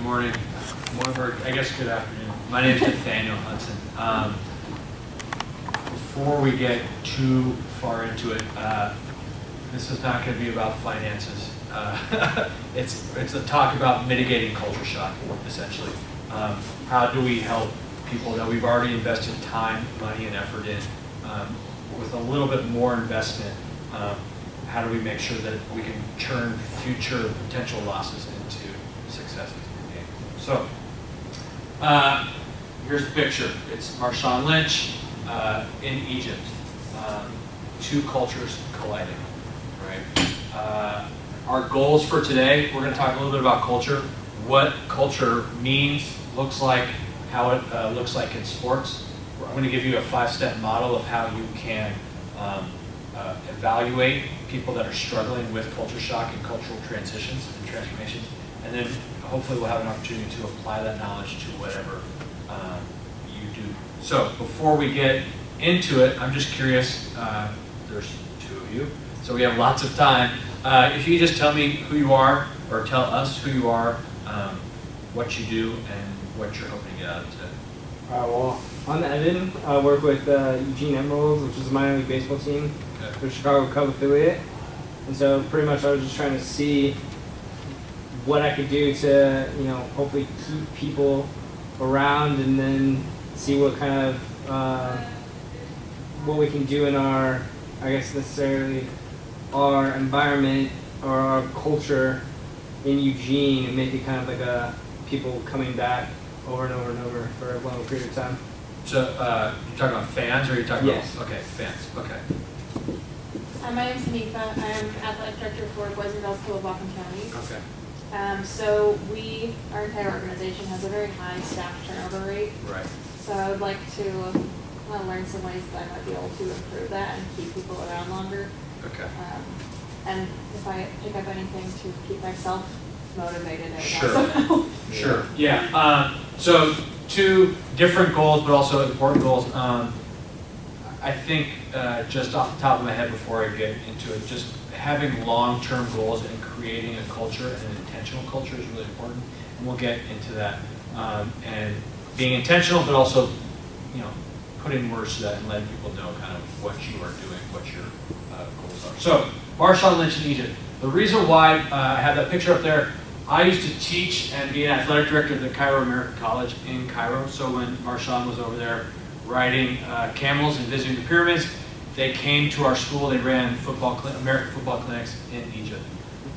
morning. I guess good afternoon. My name is Nathaniel Hudson. Before we get too far into it, this is not going to be about finances. It's a talk about mitigating culture shock, essentially. How do we help people that we've already invested time, money, and effort in with a little bit more investment? How do we make sure that we can turn future potential losses into successes in the game? So here's the picture. It's Marshawn Lynch in Egypt. Two cultures colliding, right? Our goals for today, we're going to talk a little bit about culture, what culture means, looks like, how it looks like in sports. I'm going to give you a 5-step model of how you can evaluate people that are struggling with culture shock and cultural transitions and transformations, and then hopefully we'll have an opportunity to apply that knowledge to whatever you do. So before we get into it, I'm just curious, there's two of you, so we have lots of time. If you could just tell me who you are, or tell us who you are, what you do, and what you're hoping to get out of today. Well, I'm Evan. I work with Eugene Emeralds, which is a minor league baseball team. Okay. They're a Chicago Cub affiliate. And so pretty much I was just trying to see what I could do to, hopefully keep people around, and then see what kind of, what we can do in our, I guess necessarily, our environment or our culture in Eugene, and make it kind of like a people coming back over and over and over for a long period of time. So you're talking about fans, or are you talking Yes. about, okay, fans, okay. My name is Hanifa. I'm athletic director for Boys and Girls Club of Whatcom County. Okay. So our entire organization has a very high staff turnover rate. Right. So I would like to learn some ways that I might be able to improve that and keep people around longer. Okay. And if I pick up anything to keep myself motivated, I Sure. also help. Sure. Yeah. So two different goals, but also important goals. I think just off the top of my head, before I get into it, just having long-term goals and creating a culture, and an intentional culture, is really important. And we'll get into that. And being intentional, but also, putting words to that and letting people know kind of what you are doing, what your goals are. So, Marshawn Lynch in Egypt. The reason why I have that picture up there, I used to teach and be an athletic director at the Cairo American College in Cairo. So when Marshawn was over there riding camels and visiting the pyramids, they came to our school. They ran American football clinics in Egypt.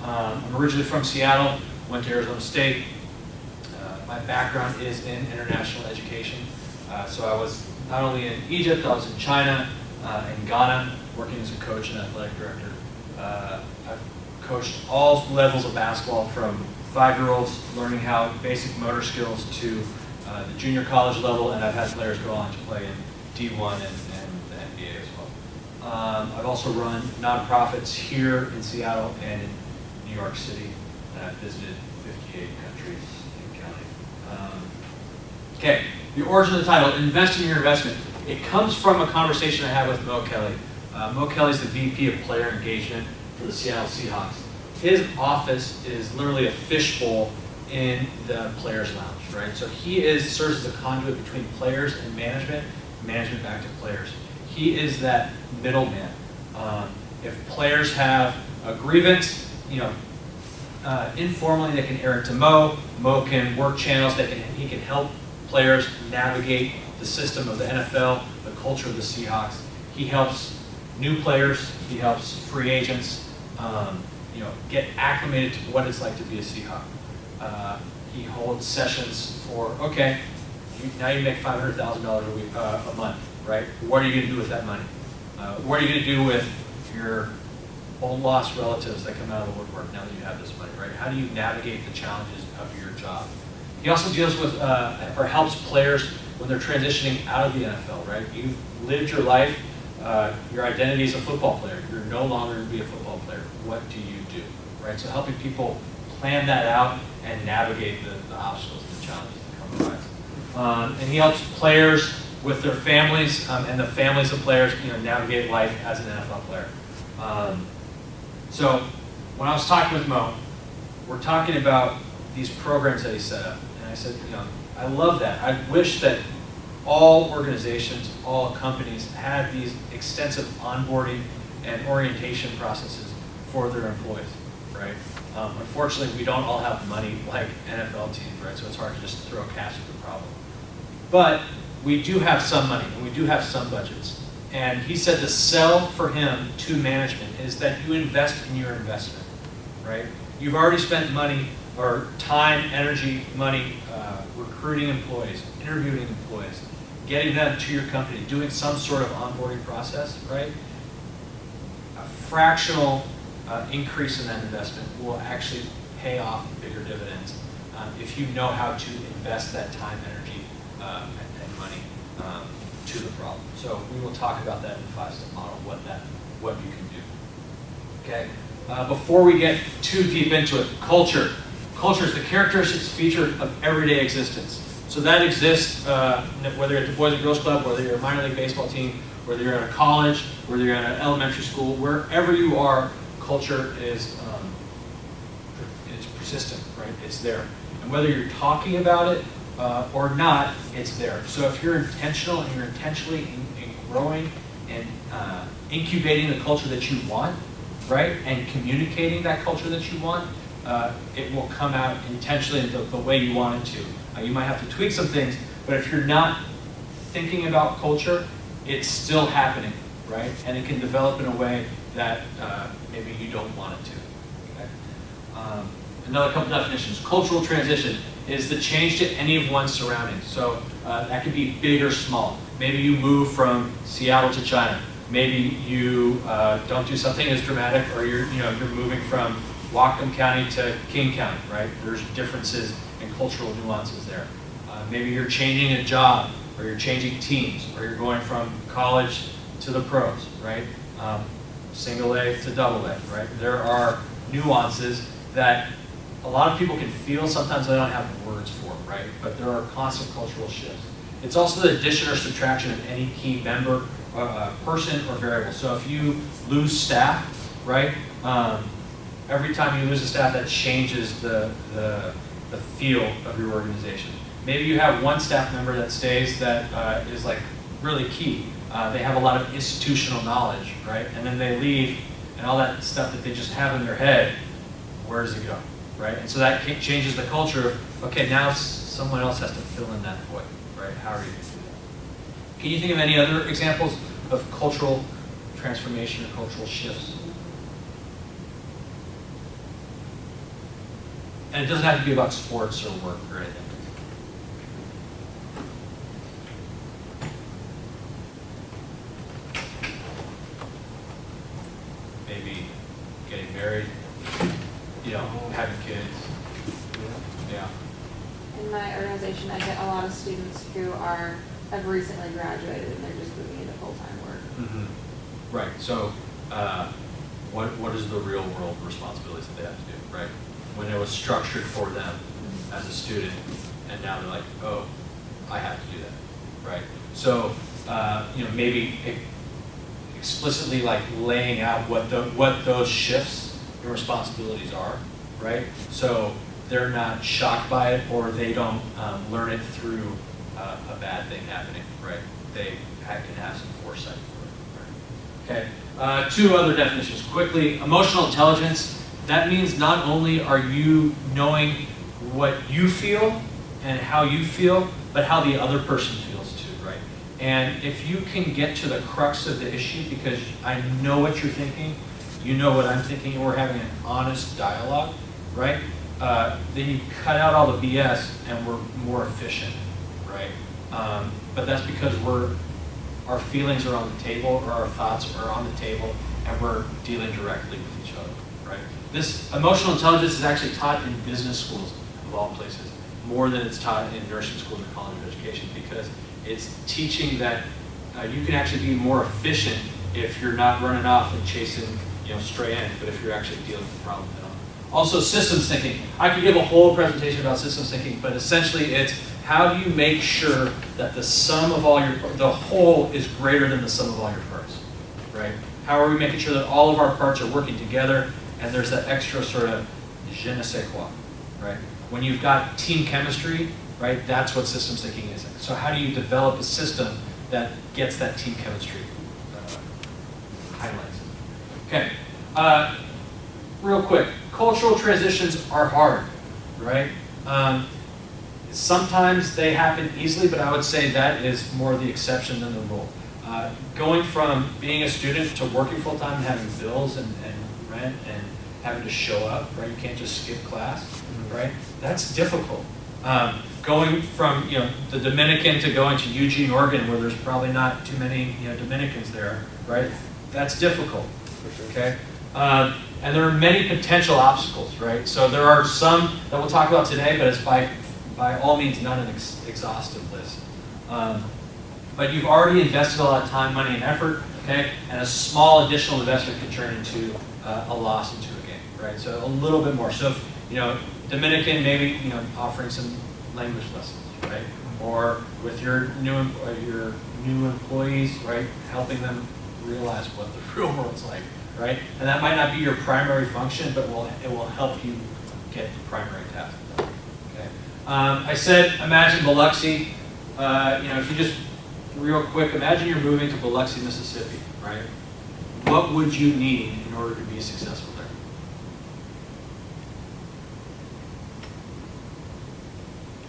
I'm originally from Seattle, went to Arizona State. My background is in international education. So I was not only in Egypt, I was in China, in Ghana, working as a coach and athletic director. I've coached all levels of basketball, from 5-year-olds learning how basic motor skills to the junior college level, and I've had players go on to play in D1 and the NBA as well. I've also run nonprofits here in Seattle and in New York City, and I've visited 58 countries and counting. Okay, the origin of the title, Invest in Your Investment. It comes from a conversation I had with Mo Kelly. Mo Kelly's the VP of Player Engagement for the Seattle Seahawks. His office is literally a fishbowl in the players' lounge, right? So he serves as a conduit between players and management back to players. He is that middleman. If players have a grievance, informally they can air it to Mo. Mo can work channels. He can help players navigate the system of the NFL, the culture of the Seahawks. He helps new players. He helps free agents. Get acclimated to what it's like to be a Seahawk. He holds sessions for, okay, now you make $500,000 a month, right? What are you going to do with that money? What are you going to do with your old lost relatives that come out of the woodwork now that you have this money, right? How do you navigate the challenges of your job? He also deals with, or helps players when they're transitioning out of the NFL, right? You've lived your life, your identity is a football player. You're no longer going to be a football player. What do you do, right? So helping people plan that out and navigate the obstacles and the challenges that come arise. And he helps players with their families and the families of players, navigate life as an NFL player. So when I was talking with Mo, we're talking about these programs that he set up. And I said, I love that. I wish that all organizations, all companies had these extensive onboarding and orientation processes for their employees, right? Unfortunately, we don't all have money like NFL teams, right? So it's hard to just throw cash at the problem. But we do have some money and we do have some budgets. And he said the sell for him to management is that you invest in your investment, right? You've already spent money or time, energy, money, recruiting employees, interviewing employees, getting them to your company, doing some sort of onboarding process, right? A fractional increase in that investment will actually pay off bigger dividends if you know how to invest that time, energy, and money to the problem. So we will talk about that in the 5-step model, what you can do. Okay. Before we get too deep into it, culture. Culture is the characteristics feature of everyday existence. So that exists whether you're at the Boys and Girls Club, whether you're a minor league baseball team, whether you're at a college, whether you're at an elementary school, wherever you are, culture is persistent, right? It's there. And whether you're talking about it or not, it's there. So if you're intentional and you're intentionally in growing and incubating the culture that you want, right, and communicating that culture that you want, it will come out intentionally the way you want it to. You might have to tweak some things, but if you're not thinking about culture, it's still happening, right? And it can develop in a way that maybe you don't want it to. Okay? Another couple definitions. Cultural transition is the change to any of one's surroundings. So that could be big or small. Maybe you move from Seattle to China. Maybe you don't do something as dramatic, or you're moving from Whatcom County to King County, right? There's differences and cultural nuances there. Maybe you're changing a job, or you're changing teams, or you're going from college to the pros, right? Single A to double A, right? There are nuances that a lot of people can feel, sometimes they don't have words for, right? But there are constant cultural shifts. It's also the addition or subtraction of any key member, person, or variable. So if you lose staff, right? Every time you lose a staff, that changes the feel of your organization. Maybe you have one staff member that stays that is like really key. They have a lot of institutional knowledge, right? And then they leave, and all that stuff that they just have in their head, where does it go, right? And so that changes the culture of, okay, now someone else has to fill in that void, right? How are you going to do that? Can you think of any other examples of cultural transformation or cultural shifts? And it doesn't have to be about sports or work or anything. Maybe getting married, having kids. Yeah. In my organization, I get a lot of students who have recently graduated and they're just moving into full-time work. Mm-hmm. Right. So, what is the real world responsibilities that they have to do, right? When it was structured for them as a student, and now they're like, oh, I have to do that, right? So, maybe explicitly like laying out what those shifts and responsibilities are, right? So they're not shocked by it, or they don't learn it through a bad thing happening, right? They can have some foresight for it, right? Okay, 2 other definitions quickly. Emotional intelligence. That means not only are you knowing what you feel and how you feel, but how the other person feels too, right? And if you can get to the crux of the issue, because I know what you're thinking, you know what I'm thinking, and we're having an honest dialogue, right? Then you cut out all the BS and we're more efficient, right? But that's because our feelings are on the table, or our thoughts are on the table, and we're dealing directly with each other, right? This emotional intelligence is actually taught in business schools, of all places, more than it's taught in nursing schools or college education, because it's teaching that you can actually be more efficient if you're not running off and chasing stray ends, but if you're actually dealing with the problem head on. Also, systems thinking. I could give a whole presentation about systems thinking, but essentially it's how do you make sure that the whole is greater than the sum of all your parts, right? How are we making sure that all of our parts are working together, and there's that extra sort of je ne sais quoi, right? When you've got team chemistry, right, that's what systems thinking is. So how do you develop a system that gets that team chemistry highlights? Okay, real quick, cultural transitions are hard, right? Sometimes they happen easily, but I would say that is more the exception than the rule. Going from being a student to working full time and having bills and rent and having to show up, right? You can't just skip class, right? That's difficult. Going from the Dominican to going to Eugene, Oregon, where there's probably not too many Dominicans there, right? That's difficult. For sure. Okay. And there are many potential obstacles, right? So there are some that we'll talk about today, but it's by all means not an exhaustive list. But you've already invested a lot of time, money, and effort, okay? And a small additional investment can turn into a loss into a gain, right? So a little bit more. So if, Dominican, maybe offering some language lessons, right? Or with your new employees, right? Helping them realize what the real world's like, right? And that might not be your primary function, but it will help you get the primary task done. Okay. I said, imagine Biloxi. If you just real quick, imagine you're moving to Biloxi, Mississippi, right? What would you need in order to be successful there?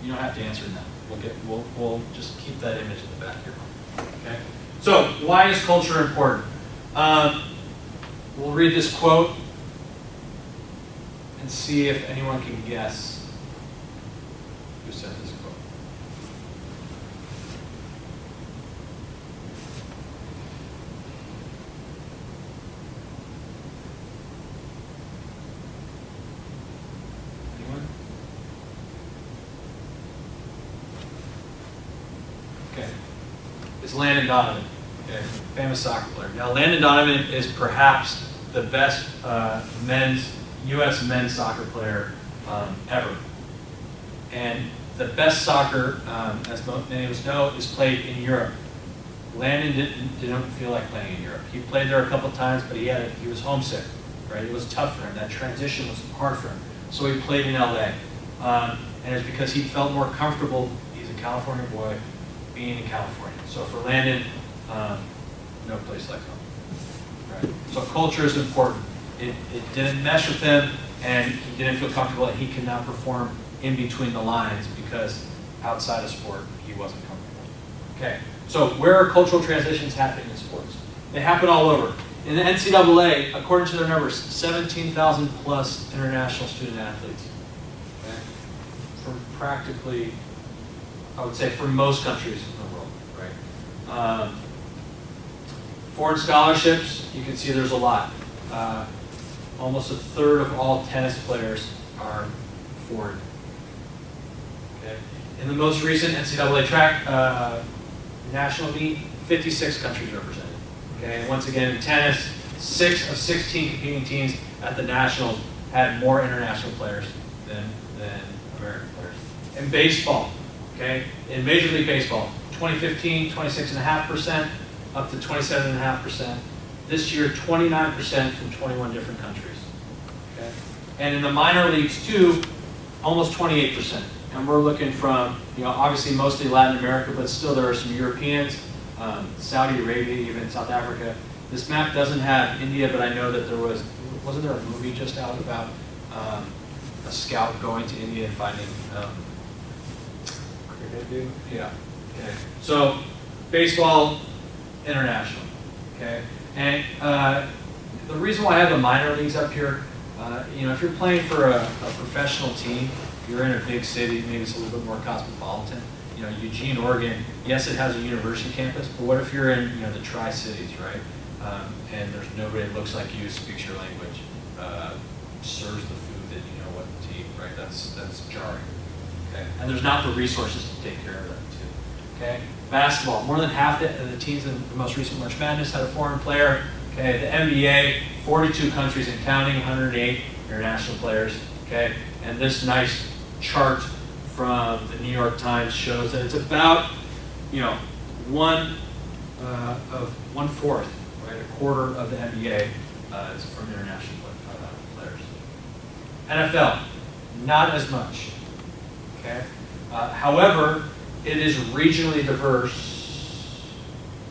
You don't have to answer now. We'll just keep that image in the back of your mind. Okay. So why is culture important? We'll read this quote and see if anyone can guess who said this quote. Anyone? Okay. It's Landon Donovan. Okay, famous soccer player. Now, Landon Donovan is perhaps the best U.S. men's soccer player ever. And the best soccer, as many of us know, is played in Europe. Landon didn't feel like playing in Europe. He played there a couple times, but he was homesick, right? It was tough for him. That transition was hard for him. So he played in L.A. And it's because he felt more comfortable, he's a California boy, being in California. So for Landon, no place like home. Right? So culture is important. It didn't mesh with him, and he didn't feel comfortable, and he could not perform in between the lines because outside of sport, he wasn't comfortable. Okay, so where are cultural transitions happening in sports? They happen all over. In the NCAA, according to their numbers, 17,000 plus international student athletes. Okay? From practically, I would say, from most countries in the world, right? Foreign scholarships, you can see there's a lot. Almost a third of all tennis players are foreign. Okay. In the most recent NCAA track national meet, 56 countries represented. Okay. And once again, in tennis, 6 of 16 competing teams at the nationals had more international players than American players. In baseball, okay, in Major League Baseball, 2015, 26.5%. Up to 27.5%. This year, 29% from 21 different countries. Okay? And in the minor leagues too, almost 28%. And we're looking from, obviously mostly Latin America, but still there are some Europeans, Saudi Arabia, even South Africa. This map doesn't have India, but I know that wasn't there a movie just out about a scout going to India and finding Cricket, dude. Yeah. Okay. So baseball, international, okay? And the reason why I have the minor leagues up here, if you're playing for a professional team, you're in a big city, maybe it's a little bit more cosmopolitan. Eugene, Oregon, yes, it has a university campus, but what if you're in, the Tri-Cities, right? And there's nobody that looks like you, speaks your language, serves the food that you know what to eat, right? That's jarring, okay? And there's not the resources to take care of that too, okay? Basketball, more than half of the teams in the most recent March Madness had a foreign player. Okay, the NBA, 42 countries and counting, 108 international players. Okay, and this nice chart from the New York Times shows that it's about, one-fourth, right, a quarter of the NBA is from international players. NFL, not as much. okay? However, it is regionally diverse.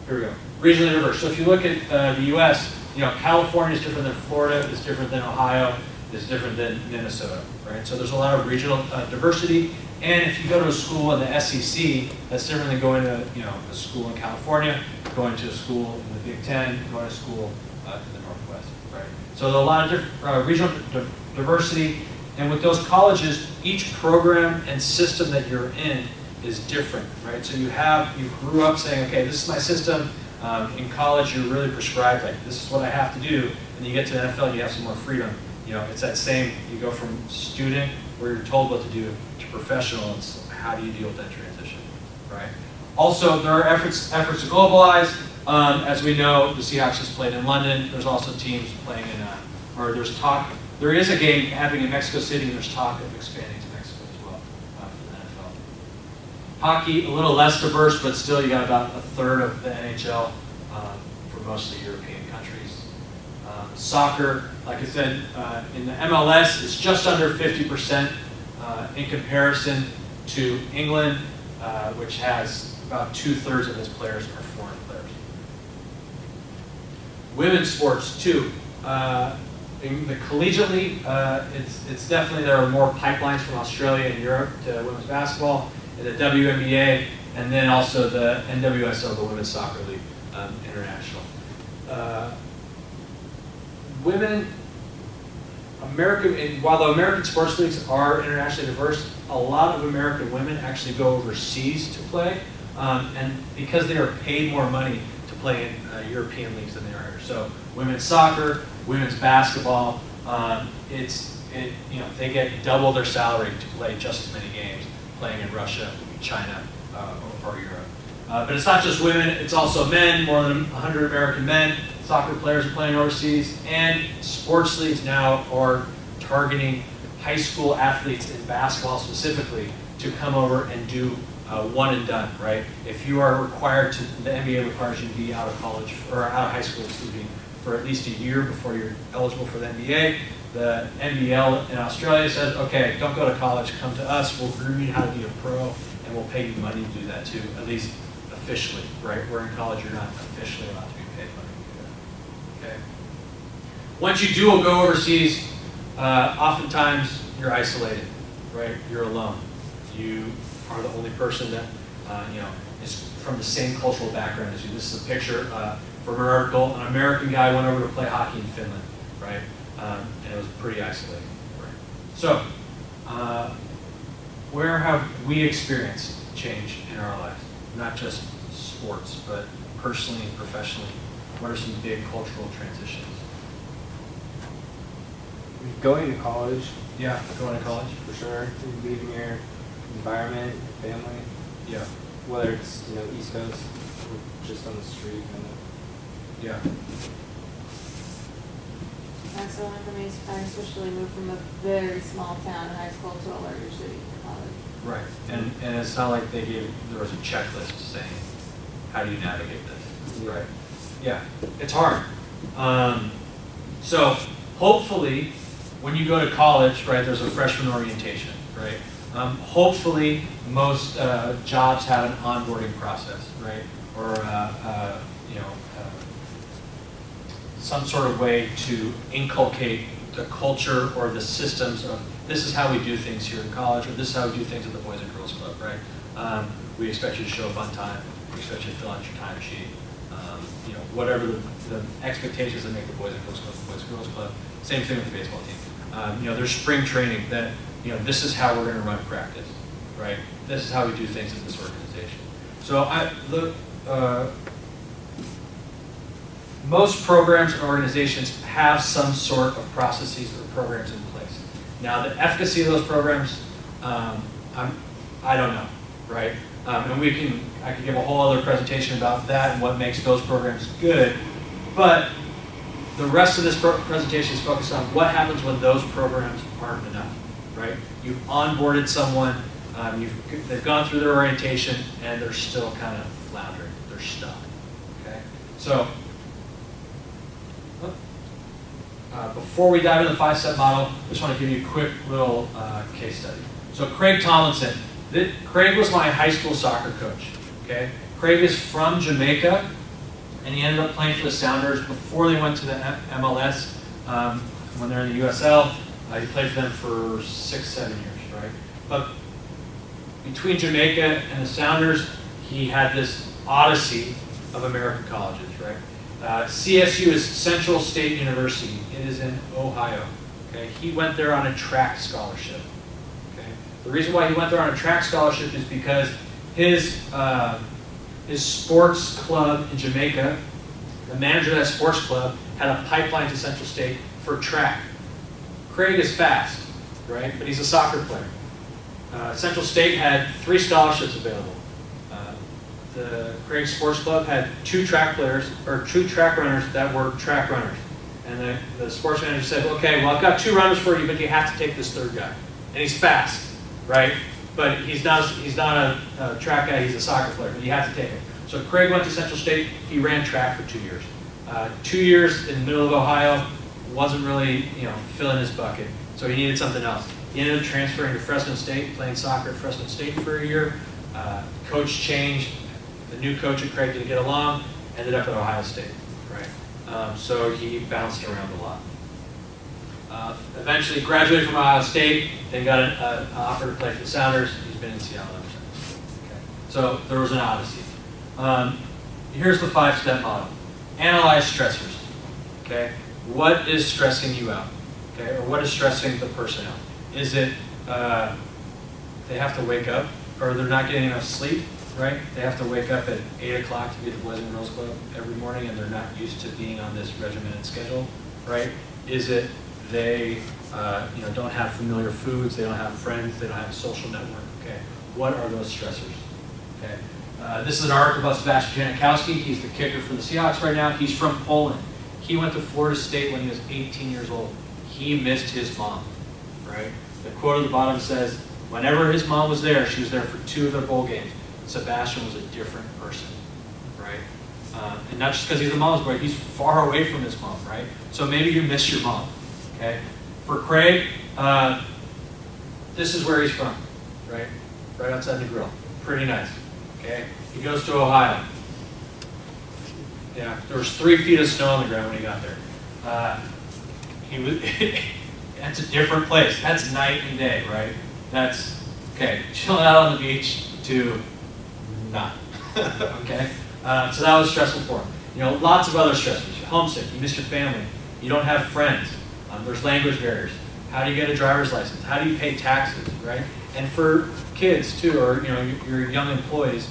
Here we go. Regionally diverse. So if you look at the U.S., California is different than Florida, is different than Ohio, is different than Minnesota, right? So there's a lot of regional diversity. And if you go to a school in the SEC, that's different than going to a school in California, going to a school in the Big Ten, going to school in the Northwest, right? So there's a lot of different regional diversity. And with those colleges, each program and system that you're in is different, right? So you grew up saying, okay, this is my system. In college, you're really prescribed, like, this is what I have to do. And you get to the NFL, you have some more freedom. It's that same, you go from student, where you're told what to do, to professional, and so how do you deal with that transition, right? Also, there are efforts to globalize. As we know, the Seahawks just played in London. There's also teams playing there is a game happening in Mexico City, and there's talk of expanding to Mexico as well for the NFL. Hockey, a little less diverse, but still you got about a third of the NHL for most of the European countries. Soccer, like I said, in the MLS, it's just under 50% in comparison to England, which has about 2/3 of its players are foreign players. Women's sports, too. In the collegiate league, it's definitely, there are more pipelines from Australia and Europe to women's basketball, and the WNBA, and then also the NWSL, the Women's Soccer League, international. While the American sports leagues are internationally diverse, a lot of American women actually go overseas to play, and because they are paid more money to play in European leagues than they are here. So women's soccer, women's basketball, they get double their salary to play just as many games playing in Russia, China, or Europe. But it's not just women, it's also men. More than 100 American men, soccer players are playing overseas, and sports leagues now are targeting high school athletes in basketball specifically to come over and do one and done, right? If you are required to, the NBA requires you to be out of college, or out of high school, for at least a year before you're eligible for the NBA. The NBL in Australia says, okay, don't go to college, come to us, we'll groom you how to be a pro, and we'll pay you money to do that too, at least officially, right? Where in college you're not officially allowed to be paid money to do that, okay? Once you do go overseas, oftentimes you're isolated, right? You're alone. You are the only person that, is from the same cultural background as you. This is a picture from an article. An American guy went over to play hockey in Finland, right? And it was pretty isolating, right? So, where have we experienced change in our life? Not just sports, but personally and professionally. What are some big cultural transitions? Going to college. Yeah, going to college. For sure. Leaving your environment, your family. Yeah. Whether it's, East Coast or just on the street, Yeah. That's the one for me. I especially moved from a very small town in high school to a larger city for college. Right. And it's not like there was a checklist saying, how do you navigate this? Yeah. Right. Yeah. It's hard. So hopefully, when you go to college, right, there's a freshman orientation, right? Hopefully, most jobs have an onboarding process, right? Or some sort of way to inculcate the culture or the systems of this is how we do things here in college, or this is how we do things at the Boys and Girls Club, right? We expect you to show up on time. We expect you to fill out your time sheet. Whatever the expectations that make the Boys and Girls Club the Boys and Girls Club. Same thing with the baseball team. There's spring training that, this is how we're going to run practice, right? This is how we do things in this organization. So most programs and organizations have some sort of processes or programs in place. Now, the efficacy of those programs, I don't know, right? And I could give a whole other presentation about that and what makes those programs good, but the rest of this presentation is focused on what happens when those programs aren't enough, right? You've onboarded someone, they've gone through their orientation, and they're still kind of floundering. They're stuck, okay? So, before we dive into the 5-step model, I just want to give you a quick little case study. So Craig Tomlinson. Craig was my high school soccer coach. Okay, Craig is from Jamaica, and he ended up playing for the Sounders before they went to the MLS. When they're in the USL, he played for them for 6-7 years, right? But between Jamaica and the Sounders, he had this odyssey of American colleges, right? CSU is Central State University. It is in Ohio. Okay, he went there on a track scholarship. Okay, the reason why he went there on a track scholarship is because his sports club in Jamaica, the manager of that sports club, had a pipeline to Central State for track. Craig is fast, right? But he's a soccer player. Central State had 3 scholarships available. The Craig Sports Club had 2 track players, or 2 track runners that were track runners. And the sports manager said, okay, well, I've got 2 runners for you, but you have to take this 3rd guy. And he's fast, right? But he's not a track guy, he's a soccer player, but you have to take him. So Craig went to Central State, he ran track for 2 years. 2 years in the middle of Ohio, wasn't really, filling his bucket. So he needed something else. He ended up transferring to Fresno State, playing soccer at Fresno State for a year. Coach changed. The new coach and Craig didn't get along, ended up at Ohio State, right? So he bounced around a lot. Eventually graduated from Ohio State, then got an offer to play for the Sounders. He's been in Seattle ever since. Okay. So there was an odyssey. Here's the 5-step model. Analyze stressors. Okay, what is stressing you out? Okay, or what is stressing the person out? Is it they have to wake up, or they're not getting enough sleep? Right? They have to wake up at 8 o'clock to be at the Boys and Girls Club every morning, and they're not used to being on this regimented schedule, right? Is it they don't have familiar foods, they don't have friends, they don't have a social network? Okay, what are those stressors? Okay, this is an article about Sebastian Janikowski. He's the kicker for the Seahawks right now. He's from Poland. He went to Florida State when he was 18 years old. He missed his mom, right? The quote at the bottom says, whenever his mom was there, she was there for 2 of their bowl games. Sebastian was a different person, right? And not just because he's a mama's boy, he's far away from his mom, right? So maybe you miss your mom, okay? For Craig, this is where he's from, right? Right outside the grill. Pretty nice, okay? He goes to Ohio. Yeah, there was 3 feet of snow on the ground when he got there. That's a different place. That's night and day, right? That's, okay, chilling out on the beach to not, okay? So that was stressful for him. Lots of other stressors. You're homesick, you miss your family, you don't have friends, there's language barriers. How do you get a driver's license? How do you pay taxes, right? And for kids too, or your young employees,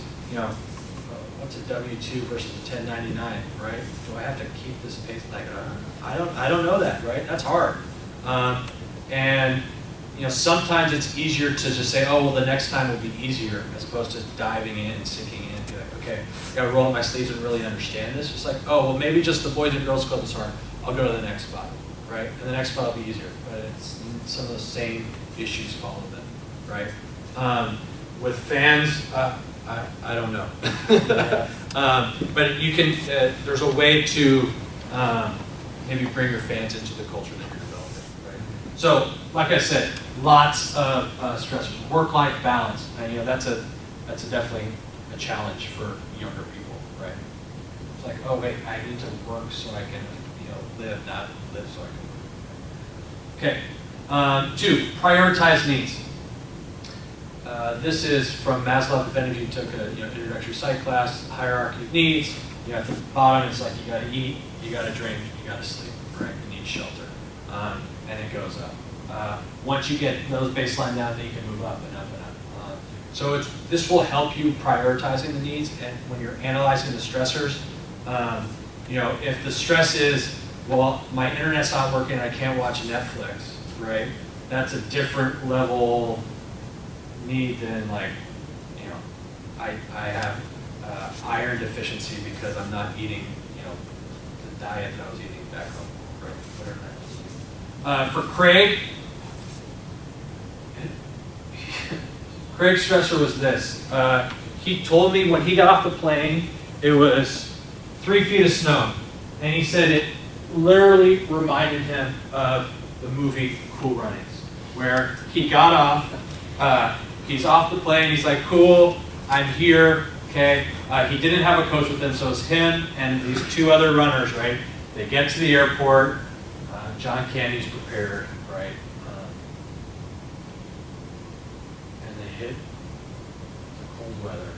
what's a W-2 versus a 1099, right? Do I have to keep this pace? Like, I don't know that, right? That's hard. And sometimes it's easier to just say, oh, well, the next time will be easier, as opposed to diving in and sinking in and be like, okay, I gotta roll up my sleeves and really understand this. It's like, oh, well, maybe just the Boys and Girls Club is hard. I'll go to the next spot, right? And the next spot will be easier, but it's some of the same issues follow them, right? With fans, I don't know. But you can, there's a way to maybe bring your fans into the culture that you're developing, right? So, like I said, lots of stressors. Work-life balance, that's definitely a challenge for younger people, right? It's like, oh wait, I need to work so I can, live, not live so I can work. Okay. 2, prioritize needs. This is from Maslow. If any of you took a introductory psych class, hierarchy of needs. At the bottom, it's like you got to eat, you got to drink, you got to sleep, right? You need shelter, and it goes up. Once you get those baseline down, then you can move up and up and up. So this will help you prioritizing the needs, and when you're analyzing the stressors, if the stress is, well, my internet's not working, I can't watch Netflix, right? That's a different level need than like, I have iron deficiency because I'm not eating, the diet that I was eating back home, right? Whatever that is. For Craig, Craig's stressor was this. He told me when he got off the plane, it was 3 feet of snow. And he said it literally reminded him of the movie Cool Runnings, where he got off He's off the plane. He's like, cool, I'm here. Okay. He didn't have a coach with him, so it's him and these two other runners, right? They get to the airport. John Candy's prepared, right? And they hit the cold weather.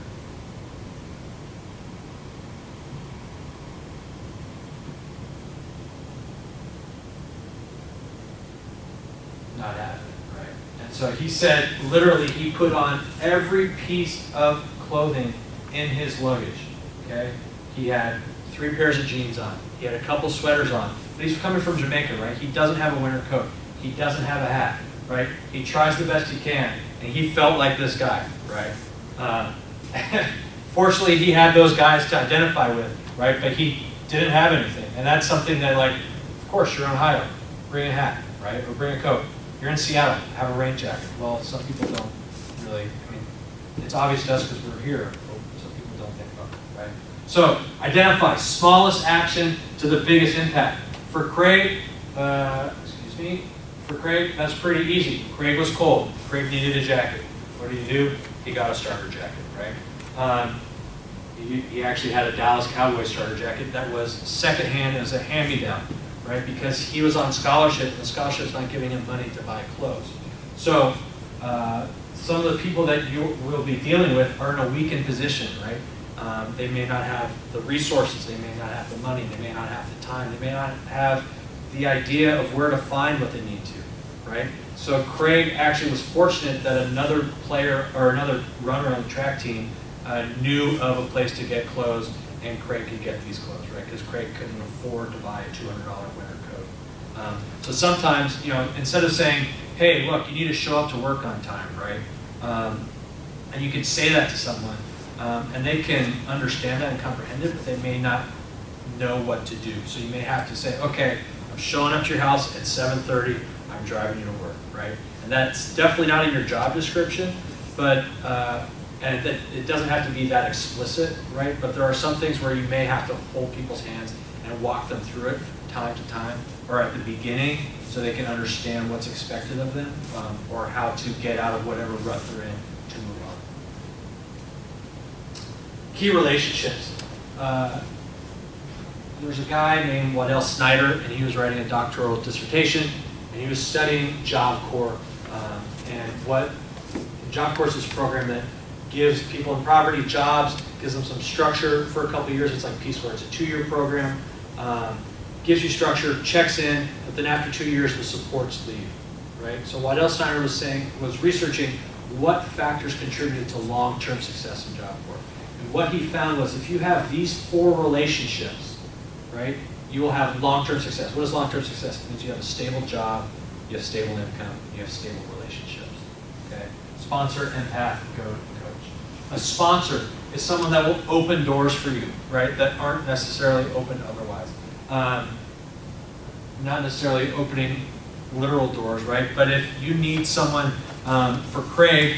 Not happening, right? And so he said, literally, he put on every piece of clothing in his luggage, okay? He had 3 pairs of jeans on. He had a couple sweaters on. But he's coming from Jamaica, right? He doesn't have a winter coat. He doesn't have a hat, right? He tries the best he can, and he felt like this guy, right? Fortunately, he had those guys to identify with, right? But he didn't have anything. And that's something that, like, of course, you're in Ohio. Bring a hat, right? Or bring a coat. You're in Seattle, have a rain jacket. Well, some people don't really, I mean, it's obvious to us because we're here, but some people don't think about it, right? So, identify smallest action to the biggest impact. For Craig, for Craig, that's pretty easy. Craig was cold. Craig needed a jacket. What did he do? He got a starter jacket, right? He actually had a Dallas Cowboys starter jacket that was secondhand as a hand-me-down, right? Because he was on scholarship, and the scholarship's not giving him money to buy clothes. So some of the people that you will be dealing with are in a weakened position, right? They may not have the resources, they may not have the money, they may not have the time, they may not have the idea of where to find what they need to, right? So Craig actually was fortunate that another player or another runner on the track team knew of a place to get clothes, and Craig could get these clothes, right? Because Craig couldn't afford to buy a $200 winter coat. So sometimes, you know, instead of saying, hey, look, you need to show up to work on time, right? And you can say that to someone, and they can understand that and comprehend it, but they may not know what to do. So you may have to say, okay, I'm showing up to your house at 7:30, I'm driving you to work, right? And that's definitely not in your job description, but and it doesn't have to be that explicit, right? But there are some things where you may have to hold people's hands and walk them through it time to time, or at the beginning, so they can understand what's expected of them, or how to get out of whatever rut they're in to move on. Key relationships. There's a guy named Waddell Snyder, and he was writing a doctoral dissertation, and he was studying Job Corps. And what Job Corps is this program that gives people in poverty jobs, gives them some structure for a couple of years. It's like Peace Corps. It's a 2-year program. Gives you structure, checks in, but then after 2 years, the supports leave, right? So Waddell Snyder was researching what factors contributed to long-term success in Job Corps. And what he found was if you have these 4 relationships, right, you will have long-term success. What is long-term success? It means you have a stable job, you have stable income, you have stable relationships, okay? Sponsor, empath, goat, and coach. A sponsor is someone that will open doors for you, right, that aren't necessarily open otherwise. Not necessarily opening literal doors, right? But if you need someone, for Craig,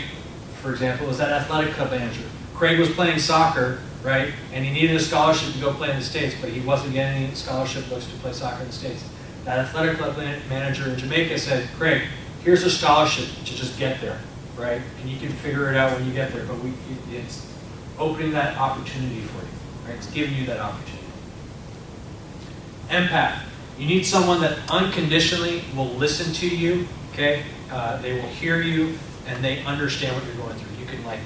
for example, was that athletic club manager. Craig was playing soccer, right? And he needed a scholarship to go play in the States, but he wasn't getting any scholarship books to play soccer in the States. That athletic club manager in Jamaica said, Craig, here's a scholarship to just get there, right? And you can figure it out when you get there, but it's opening that opportunity for you, right? It's giving you that opportunity. Empath. You need someone that unconditionally will listen to you, okay? They will hear you, and they understand what you're going through. You can, like,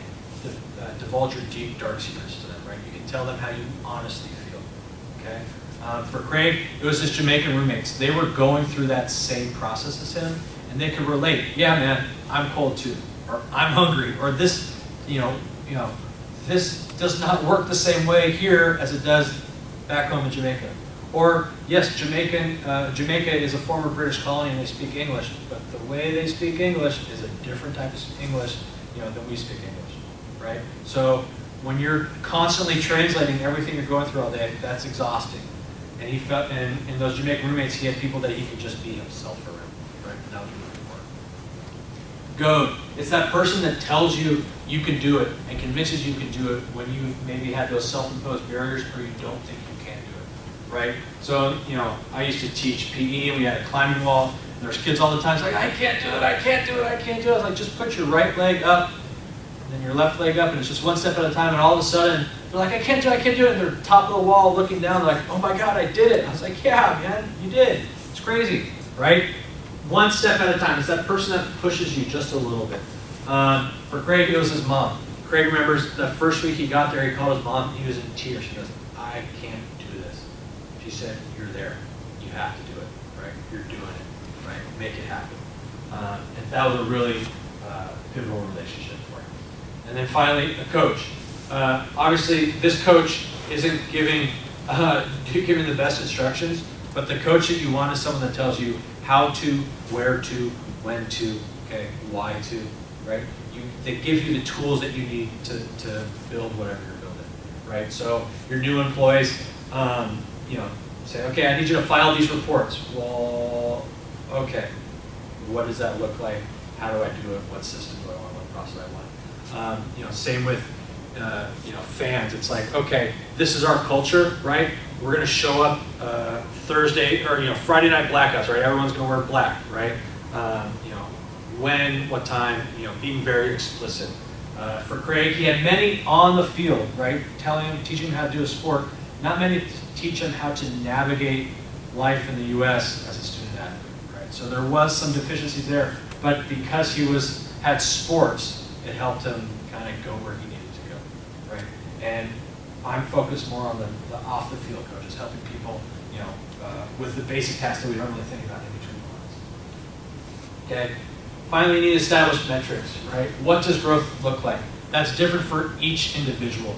divulge your deep, dark secrets to them, right? You can tell them how you honestly feel, okay? For Craig, it was his Jamaican roommates. They were going through that same process as him, and they could relate. Yeah, man, I'm cold too, or I'm hungry, or this, this does not work the same way here as it does back home in Jamaica. Or, yes, Jamaica is a former British colony and they speak English, but the way they speak English is a different type of English, than we speak English, right? So when you're constantly translating everything you're going through all day, that's exhausting. And he felt, and in those Jamaican roommates, he had people that he could just be himself around, right? And that was really important. Goad. It's that person that tells you you can do it and convinces you can do it when you maybe had those self-imposed barriers or you don't think you can do it, right? So, I used to teach PE and we had a climbing wall, There's kids all the time, it's like, I can't do it, I can't do it, I can't do it. I was like, just put your right leg up, and then your left leg up, and it's just one step at a time, and all of a sudden, they're like, I can't do it, I can't do it, and they're top of the wall looking down, they're like, oh my God, I did it. I was like, yeah, man, you did. It's crazy, right? One step at a time. It's that person that pushes you just a little bit. For Craig, it was his mom. Craig remembers the first week he got there, he called his mom, he was in tears. She goes, I can't do this. She said, you're there. You have to do it, right? You're doing it, right? Make it happen. And that was a really pivotal relationship for him. And then finally, a coach. Obviously, this coach isn't giving the best instructions, but the coach that you want is someone that tells you how to, where to, when to, okay, why to, right? They give you the tools that you need to build whatever you're building, right? So your new employees, say, okay, I need you to file these reports. Well, okay, what does that look like? How do I do it? What system do I want? What process do I want? Same with fans. It's like, okay, this is our culture, right? We're going to show up Thursday or Friday night blackouts, right? Everyone's going to wear black, right? When, what time, being very explicit. For Craig, he had many on the field, right? Teaching him how to do a sport. Not many to teach him how to navigate life in the U.S. as a student athlete, right? So there was some deficiencies there, but because he had sports, it helped him kind of go where he needed to go, right? And I'm focused more on the off the field coaches, helping people, with the basic tasks that we don't really think about in between the lines. Okay. Finally, you need to establish metrics, right? What does growth look like? That's different for each individual.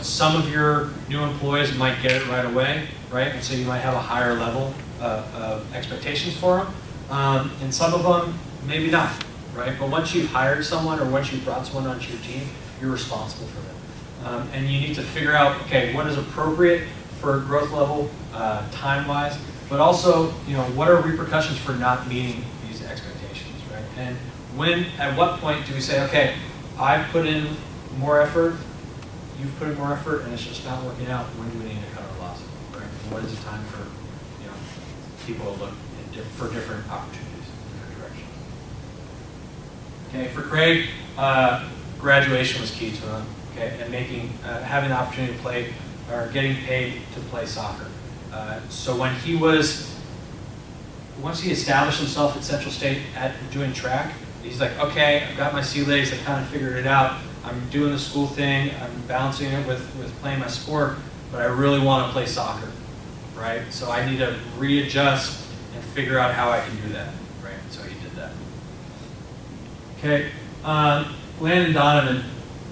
Some of your new employees might get it right away, right? And so you might have a higher level of expectations for them. And some of them, maybe not, right? But once you've hired someone or once you've brought someone onto your team, you're responsible for them. And you need to figure out, okay, what is appropriate for growth level, time-wise, but also, what are repercussions for not meeting these expectations, right? And at what point do we say, okay, I've put in more effort, you've put in more effort, and it's just not working out. When do we need to cut our losses, right? And what is it time for, people to look for different opportunities, different directions? Okay, for Craig, graduation was key to him. Okay, and having the opportunity to play or getting paid to play soccer. So once he established himself at Central State at doing track, he's like, okay, I've got my sea legs, I kind of figured it out. I'm doing the school thing, I'm balancing it with playing my sport, but I really want to play soccer, right? So I need to readjust and figure out how I can do that, right? So he did that. Okay, Landon Donovan,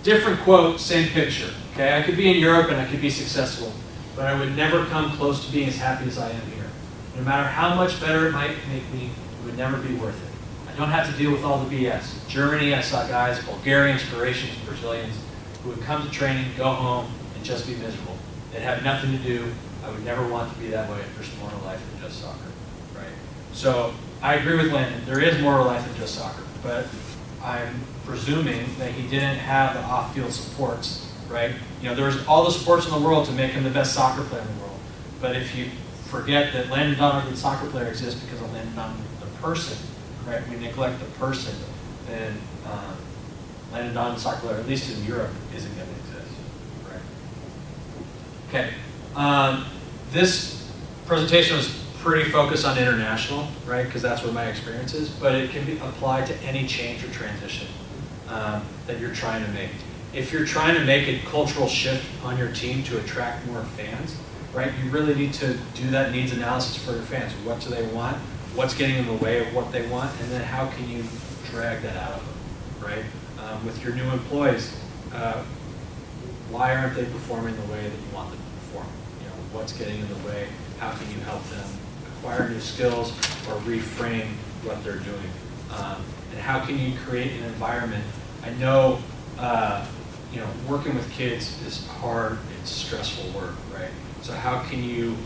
different quote, same picture. Okay, I could be in Europe and I could be successful, but I would never come close to being as happy as I am here. No matter how much better it might make me, it would never be worth it. I don't have to deal with all the BS. Germany, I saw guys, Bulgarians, Croatians, Brazilians, who would come to training, go home, and just be miserable. They'd have nothing to do. I would never want to be that way. There's more to life than just soccer, right? So I agree with Landon. There is more to life than just soccer, but I'm presuming that he didn't have the off-field supports, right? There's all the supports in the world to make him the best soccer player in the world. But if you forget that Landon Donovan, the soccer player, exists because of Landon Donovan, the person, right? We neglect the person, then Landon Donovan, the soccer player, at least in Europe, isn't going to exist, right? Okay. This presentation was pretty focused on international, right? Because that's where my experience is, but it can be applied to any change or transition that you're trying to make. If you're trying to make a cultural shift on your team to attract more fans, right, you really need to do that needs analysis for your fans. What do they want? What's getting in the way of what they want? And then how can you drag that out of them, right? With your new employees, why aren't they performing the way that you want them to perform? What's getting in the way? How can you help them acquire new skills or reframe what they're doing? And how can you create an environment? I know, working with kids is hard, it's stressful work, right? So how can you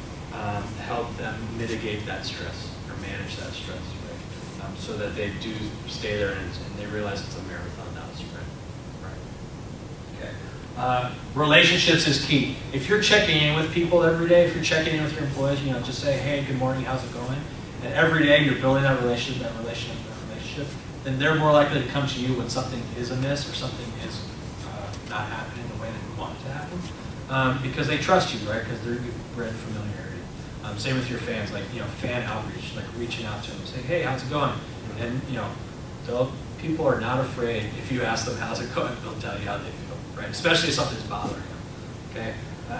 help them mitigate that stress or manage that stress, right? So that they do stay there and they realize it's a marathon, not a sprint, right? Okay. Relationships is key. If you're checking in with people every day, if you're checking in with your employees, just say, hey, good morning, how's it going? and every day you're building that relationship, then they're more likely to come to you when something is amiss or something is not happening the way that you want it to happen, because they trust you, right? Because you've bred familiarity. Same with your fans, like, fan outreach, like reaching out to them, saying, hey, how's it going? And, people are not afraid. If you ask them how's it going, they'll tell you how they feel, right? Especially if something's bothering them, okay?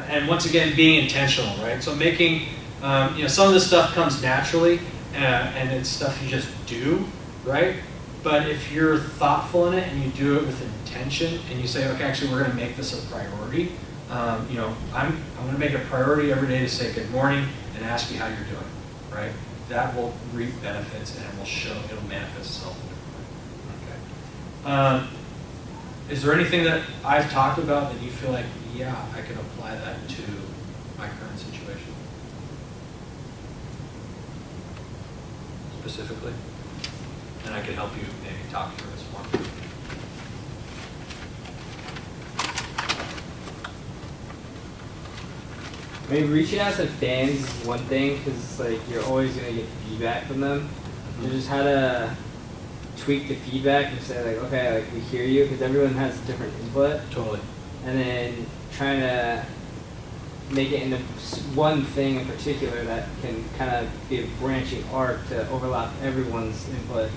And once again, being intentional, right? So making, some of this stuff comes naturally, and it's stuff you just do, right? But if you're thoughtful in it and you do it with intention, and you say, okay, actually, we're going to make this a priority. I'm going to make a priority every day to say good morning and ask you how you're doing, right? That will reap benefits, and it'll manifest itself in different ways. Okay. Is there anything that I've talked about that you feel like, yeah, I can apply that to my current situation? Specifically? And I can help you maybe talk through this more. I mean, reaching out to fans is one thing, because it's like you're always going to get feedback from them. Mm-hmm. You just how to tweak the feedback and say, like, okay, like, we hear you, because everyone has different input. Totally. And then trying to make it into one thing in particular that can kind of be a branching arc to overlap everyone's input.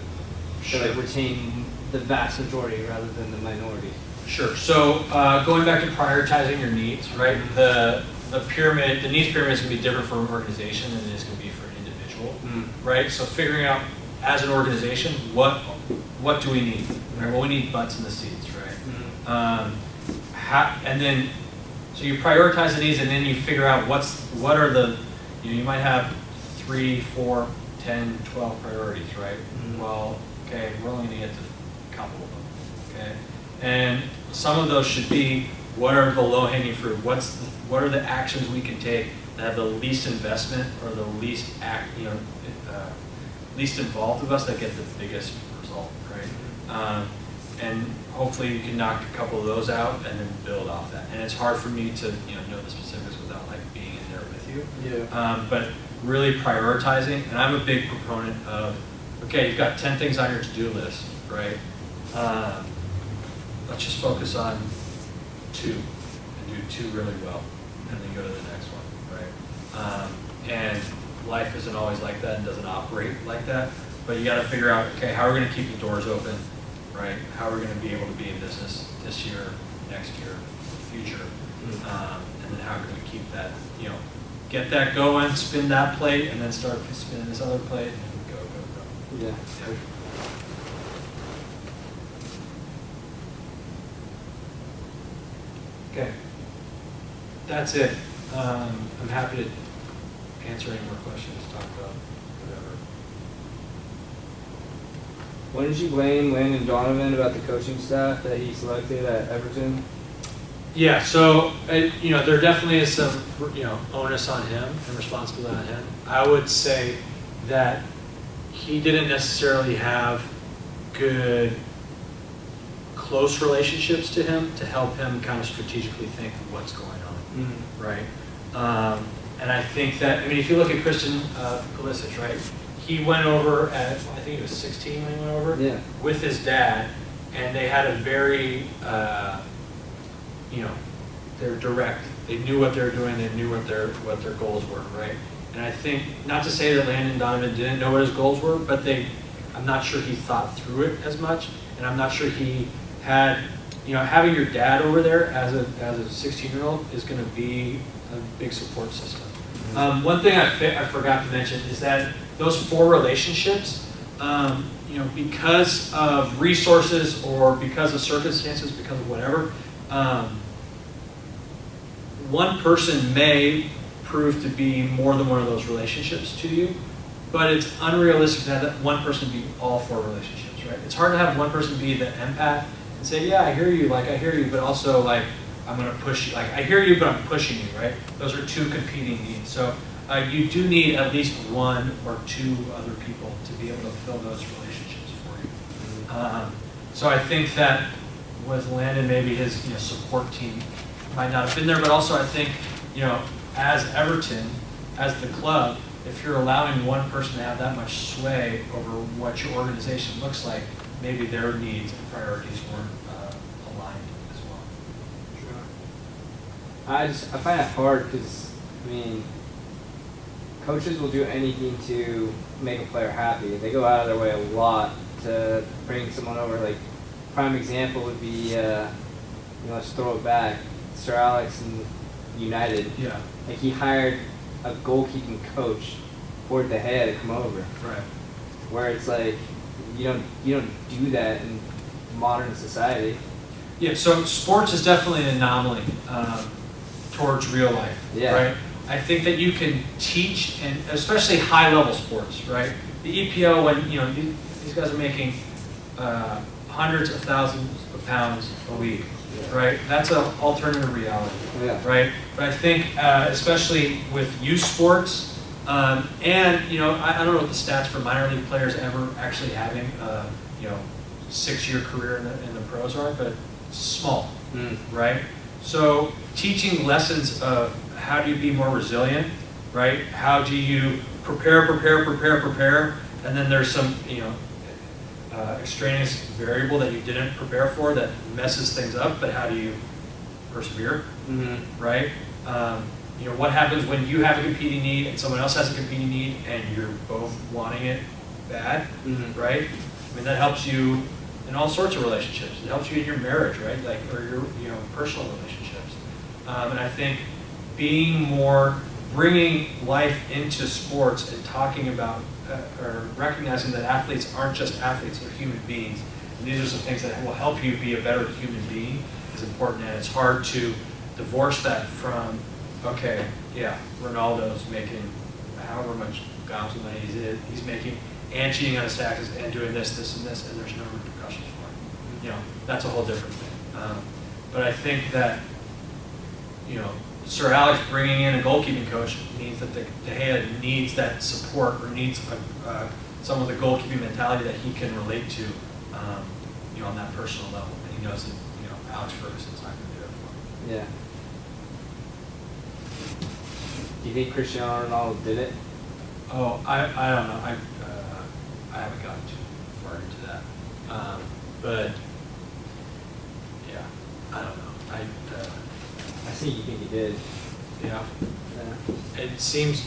Sure. To like retain the vast majority rather than the minority. Sure. So going back to prioritizing your needs, right? The pyramid, the needs pyramid is going to be different for an organization than it is going to be for an individual, right? So figuring out as an organization what do we need? Right? Well, we need butts in the seats, right? And then so you prioritize the needs, and then you figure out what are the you might have 3, 4, 10, 12 priorities, right? Well, okay, we're only going to get to a couple of them, okay? And some of those should be, what are the low-hanging fruit? What are the actions we can take that have the least investment or the least least involved of us that get the biggest result, right? And hopefully you can knock a couple of those out and then build off that. And it's hard for me to know the specifics without like being in there with you. Yeah. But really prioritizing, and I'm a big proponent of, okay, you've got 10 things on your to-do list, right? Let's just focus on 2 and do 2 really well, and then go to the next one, right? And life isn't always like that and doesn't operate like that, but you got to figure out, okay, how are we going to keep the doors open, right? How are we going to be able to be in business this year, next year, future, and then how can we keep that, get that going, spin that plate, and then start spinning this other plate, and go. Yeah. Okay, that's it. I'm happy to answer any more questions, talk about whatever. When did you blame Landon Donovan about the coaching staff that he selected at Everton? Yeah, so there definitely is some onus on him and responsibility on him. I would say that he didn't necessarily have good close relationships to him to help him kind of strategically think of what's going on, right? And I think that, if you look at Christian Pulisic, right? He went over at, I think he was 16 when he went over, with his dad, and they had a very, they're direct. They knew what they were doing. They knew what their goals were, right? And I think, not to say that Landon Donovan didn't know what his goals were, but I'm not sure he thought through it as much, and I'm not sure he had, having your dad over there as a 16-year-old is going to be a big support system. One thing I forgot to mention is that those 4 relationships, because of resources or because of circumstances, because of whatever, one person may prove to be more than one of those relationships to you, but it's unrealistic to have that one person be all 4 relationships, right? It's hard to have one person be the empath and say, yeah, I hear you, but also I'm going to push you. I hear you, but I'm pushing you, right? Those are 2 competing needs. So you do need at least 1 or 2 other people to be able to fill those relationships for you. So I think that with Landon, maybe his support team might not have been there, but also I think, as Everton, as the club, if you're allowing one person to have that much sway over what your organization looks like, maybe their needs and priorities weren't aligned as well. I find it hard because, I mean, coaches will do anything to make a player happy. They go out of their way a lot to bring someone over. Like, prime example would be, let's throw it back. Sir Alex in United. Yeah. Like, he hired a goalkeeping coach for De Gea to come over. Right. Where it's like, you don't do that in modern society. Yeah, so sports is definitely an anomaly towards real life, Yeah. right? I think that you can teach, and especially high-level sports, right? The EPO, when these guys are making hundreds of thousands of pounds a week, right? That's an alternative reality, right? But I think, especially with youth sports, and I don't know what the stats for minor league players ever actually having a 6-year career in the pros are, but small, right? So teaching lessons of how do you be more resilient, right? How do you prepare, and then there's some extraneous variable that you didn't prepare for that messes things up, but how do you persevere, right? What happens when you have a competing need and someone else has a competing need and you're both wanting it bad, right? I mean, that helps you in all sorts of relationships. It helps you in your marriage, right? Or your personal relationships. And I think bringing life into sports and talking about or recognizing that athletes aren't just athletes, they're human beings. And these are some things that will help you be a better human being is important. And it's hard to divorce that from, okay, yeah, Ronaldo's making however much gobs of money he's making, and cheating on his taxes, and doing this, and there's no repercussions for him. That's a whole different thing. But I think that, Sir Alex bringing in a goalkeeping coach means that De Gea needs that support or needs some of the goalkeeping mentality that he can relate to, on that personal level. And he knows that, Alex Ferguson's not going to do it for him. Yeah. Do you think Cristiano Ronaldo did it? Oh, I don't know. I haven't gotten too far into that. But yeah, I don't know. I think you think he did. Yeah. Yeah. It seems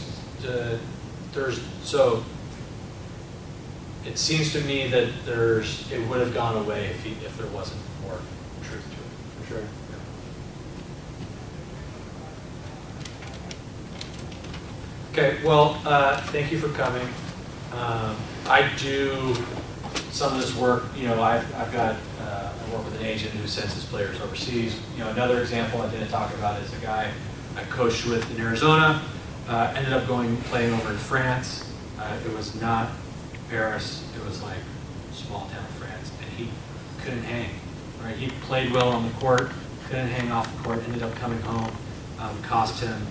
it seems to me that it would have gone away if there wasn't more truth to it. For sure. Okay, well, thank you for coming. I do some of this work, I've got, I work with an agent who sends his players overseas. Another example I didn't talk about is a guy I coached with in Arizona, ended up playing over in France. It was not Paris, it was like small town France, and he couldn't hang, right? He played well on the court, couldn't hang off the court, ended up coming home, cost him,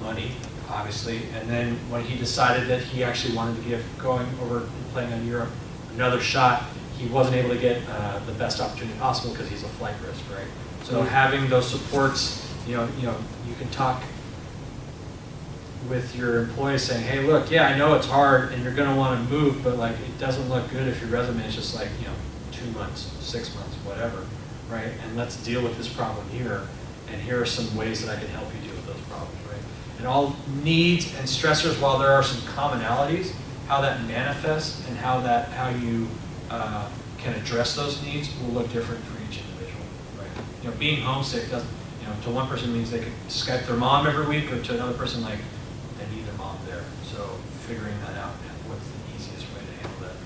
money, obviously. And then when he decided that he actually wanted to give going over and playing on Europe another shot, he wasn't able to get the best opportunity possible because he's a flight risk, right? So having those supports, you can talk with your employees saying, hey, look, yeah, I know it's hard and you're going to want to move, but it doesn't look good if your resume is just 2 months, 6 months, whatever, right? And let's deal with this problem here. And here are some ways that I can help you deal with those problems, right? And all needs and stressors, while there are some commonalities, how that manifests and how you can address those needs will look different for each individual, right? Being homesick doesn't, to one person means they could Skype their mom every week, or to another person, they need their mom there. So figuring that out and what's the easiest way to handle that,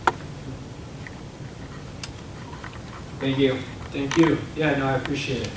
I think. Thank you. Thank you. Yeah, no, I appreciate it.